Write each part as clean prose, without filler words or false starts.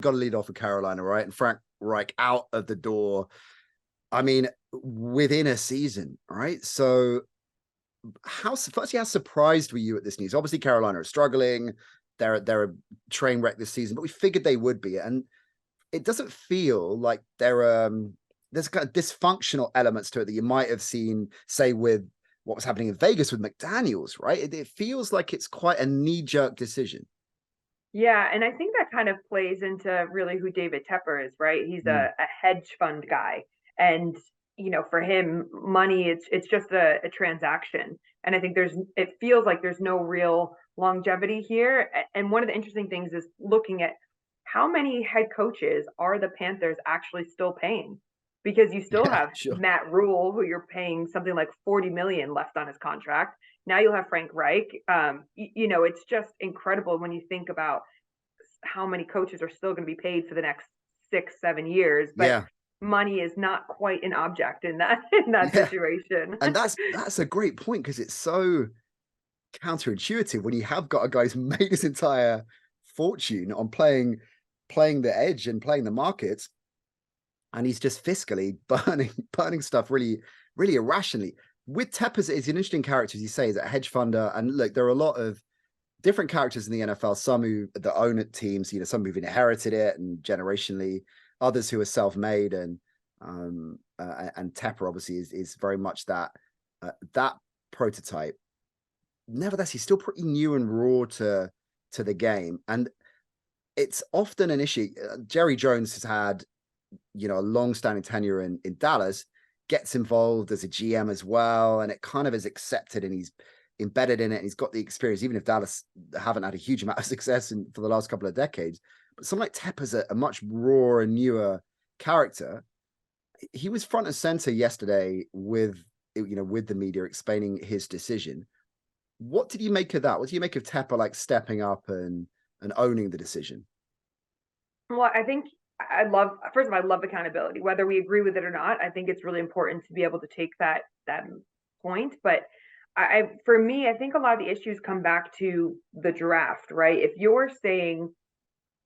Got to lead off with Carolina, right? And Frank Reich out of the door. I mean, within a season, right? So, how surprised were you at this news? Obviously, Carolina are struggling. They're a train wreck this season, but we figured they would be, and it doesn't feel like there's kind of dysfunctional elements to it that you might have seen, say, with what was happening in Vegas with McDaniels, right? It feels like it's quite a knee-jerk decision. Yeah, and I think that kind of plays into really who David Tepper is, right? He's a hedge fund guy. And, for him, money, it's just a transaction. And I think it feels like there's no real longevity here. And one of the interesting things is looking at how many head coaches are the Panthers actually still paying? Because you still Yeah, have sure. Matt Rule, who you're paying something like 40 million left on his contract. Now you'll have Frank Reich. It's just incredible when you think about how many coaches are still going to be paid for the next 6-7 years, but Yeah, money is not quite an object in that in that yeah. situation. And that's a great point because it's so counterintuitive when you have got a guy who's made his entire fortune on playing the edge and playing the markets, and he's just fiscally burning stuff really irrationally. With Tepper's, it's an interesting character, as you say, is a hedge funder. And look, there are a lot of different characters in the NFL, some who that own teams, some who've inherited it and generationally, others who are self-made, and Tepper obviously is very much that prototype. Nevertheless, he's still pretty new and raw to the game, and it's often an issue. Jerry Jones has had a long-standing tenure in Dallas, gets involved as a GM as well, and it kind of is accepted, and he's embedded in it, and he's got the experience, even if Dallas haven't had a huge amount of success for the last couple of decades. But someone like Tepper's a much rawer and newer character. He was front and center yesterday with the media explaining his decision. What did you make of that? What do you make of Tepper like stepping up and owning the decision? Well, I think I love first of all, I love accountability. Whether we agree with it or not, I think it's really important to be able to take that point. But for me, I think a lot of the issues come back to the draft, right? If you're saying,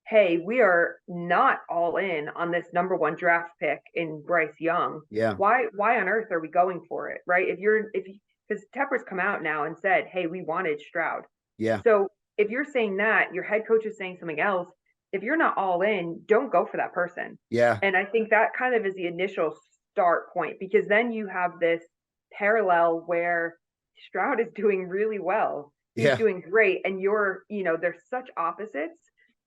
hey, we are not all in on this number one draft pick in Bryce Young. Yeah, Why on earth are we going for it, right? Because Tepper's come out now and said, hey, we wanted Stroud. yeah, So if you're saying that, your head coach is saying something else. If you're not all in, don't go for that person. yeah, And I think that kind of is the initial start point because then you have this parallel where Stroud is doing really well. He's yeah. doing great. And there's such opposites.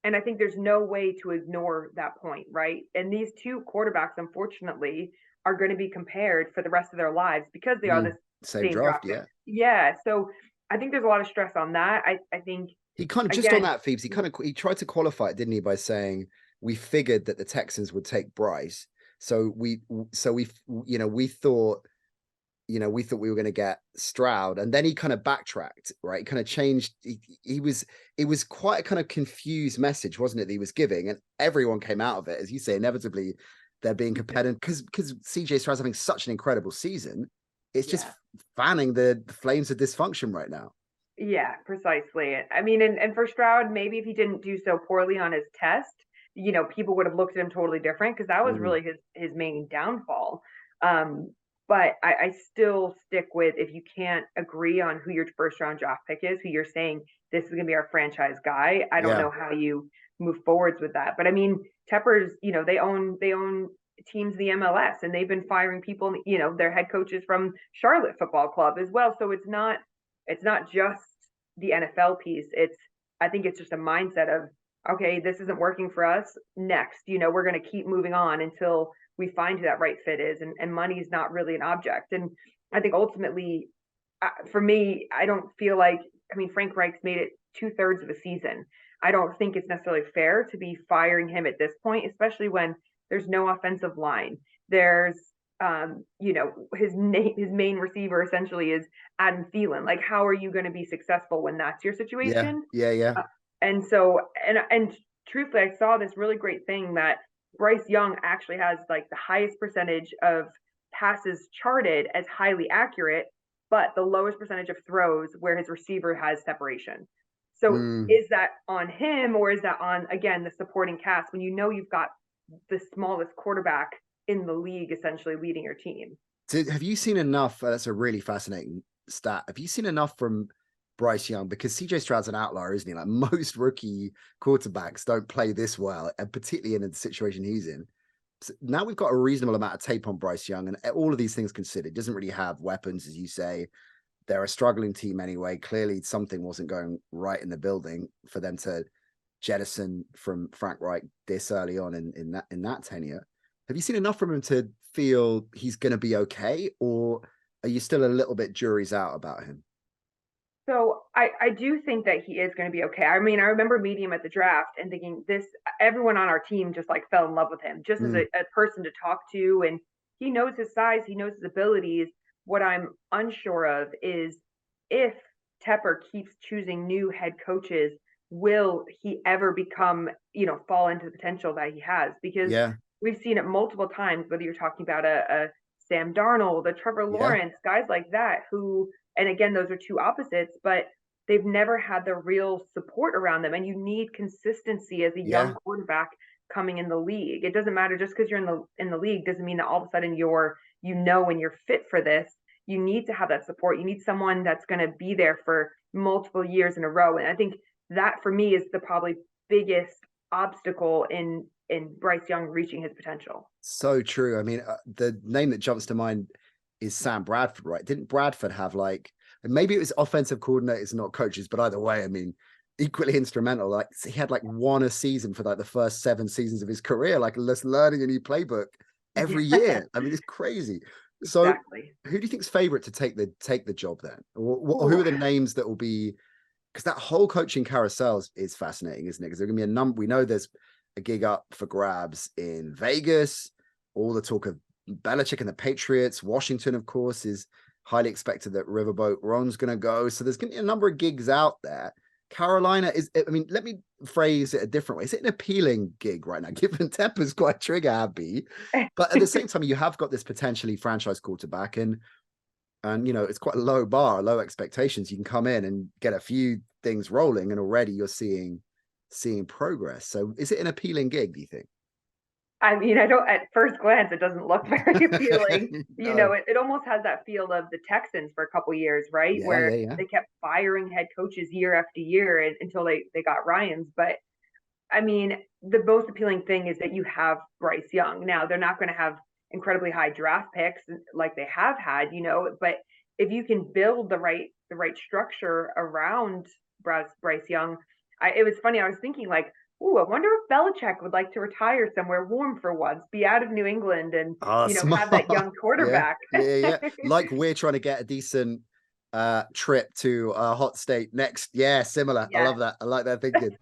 And I think there's no way to ignore that point, right? And these two quarterbacks, unfortunately, are going to be compared for the rest of their lives because they are the Same same draft, draft pick. yeah. Yeah. So I think there's a lot of stress on that. I think, He kind of just on again, that, Phoebes. He tried to qualify it, didn't he, by saying we figured that the Texans would take Bryce, so we thought we were going to get Stroud, and then he kind of backtracked, right? He kind of changed. It was quite a kind of confused message, wasn't it? That he was giving, and everyone came out of it, as you say, inevitably they're being compared, because CJ Stroud's having such an incredible season. It's just yeah. fanning the flames of dysfunction right now. Yeah, precisely. I mean, and for Stroud, maybe if he didn't do so poorly on his test, people would have looked at him totally different because that was Mm, really his main downfall. Um, but I still stick with if you can't agree on who your first round draft pick is, who you're saying this is going to be our franchise guy. I don't yeah, know how you move forwards with that. But I mean, Tepper's, they own teams in the MLS and they've been firing people, their head coaches from Charlotte Football Club as well. So it's not just the NFL piece. I think it's just a mindset of, okay, this isn't working for us. Next, we're going to keep moving on until we find who that right fit is. And money is not really an object. And I think ultimately, for me, I don't feel like, I mean, Frank Reich's made it 2/3 of a season. I don't think it's necessarily fair to be firing him at this point, especially when there's no offensive line. There's his main receiver essentially is Adam Thielen. Like, how are you going to be successful when that's your yeah, situation? yeah, yeah. And so, and truthfully, I saw this really great thing that Bryce Young actually has like the highest percentage of passes charted as highly accurate, but the lowest percentage of throws where his receiver has separation. So Mm. is that on him, or is that on, again, the supporting cast when you know you've got the smallest quarterback in the league essentially leading your team? Have you seen enough? That's a really fascinating stat. Have you seen enough from Bryce Young? Because CJ Stroud's an outlier, isn't he? Like most rookie quarterbacks don't play this well, and particularly in the situation he's in. So now we've got a reasonable amount of tape on Bryce Young, and all of these things considered, doesn't really have weapons, as you say. They're a struggling team anyway. Clearly, something wasn't going right in the building for them to jettison from Frank Reich this early on in that tenure. Have you seen enough from him to feel he's going to be okay, or are you still a little bit jury's out about him? So I do think that he is going to be okay. I mean, I remember meeting him at the draft and thinking everyone on our team just like fell in love with him just as Mm, a person to talk to. And he knows his size, he knows his abilities. What I'm unsure of is if Tepper keeps choosing new head coaches, will he ever become, fall into the potential that he has? Because yeah, we've seen it multiple times, whether you're talking about a Sam Darnold, a Trevor yeah, Lawrence, guys like that who, and again, those are two opposites, but they've never had the real support around them. And you need consistency as a young yeah, quarterback coming in the league. It doesn't matter just because you're in the league doesn't mean that all of a sudden when you're fit for this. You need to have that support. You need someone that's going to be there for multiple years in a row. And I think that for me is the probably biggest obstacle in Bryce Young reaching his potential. so true. I mean, the name that jumps to mind is Sam Bradford, right? Didn't Bradford have like, maybe it was offensive coordinators, not coaches, but either way, I mean, equally instrumental. Like he had like one a season for like the first 7 seasons of his career, like just learning a new playbook every Yeah, year. I mean, it's crazy. So exactly. who do you think's favorite to take the job then? Or who Ooh. are the names that will be, because that whole coaching carousel is fascinating, isn't it? Because there's gonna be a number. We know there's a gig up for grabs in Vegas. All the talk of Belichick and the Patriots. Washington, of course, is highly expected that Riverboat Ron's going to go. So there's going to be a number of gigs out there. Carolina is, I mean, let me phrase it a different way. Is it an appealing gig right now? Given Tepper's quite trigger happy, but at the same time, you have got this potentially franchise quarterback, and it's quite a low bar, low expectations. You can come in and get a few things rolling, and already you're seeing progress. So is it an appealing gig, do you think? I mean, I don't, at first glance, it doesn't look very appealing. No. It almost has that feel of the Texans for a couple years, right? Yeah, Where yeah, yeah. they kept firing head coaches year after year until they got Ryans. But I mean, the most appealing thing is that you have Bryce Young. Now, they're not going to have incredibly high draft picks like they have had, but if you can build the right structure around Bryce Young, it was funny. I was thinking like, ooh, I wonder if Belichick would like to retire somewhere warm for once, be out of New England, and Oh, have that smart. young Yeah, quarterback. yeah, yeah. Like we're trying to get a decent trip to a hot state next. Yeah, similar. I Yes. love that. I like that thinking.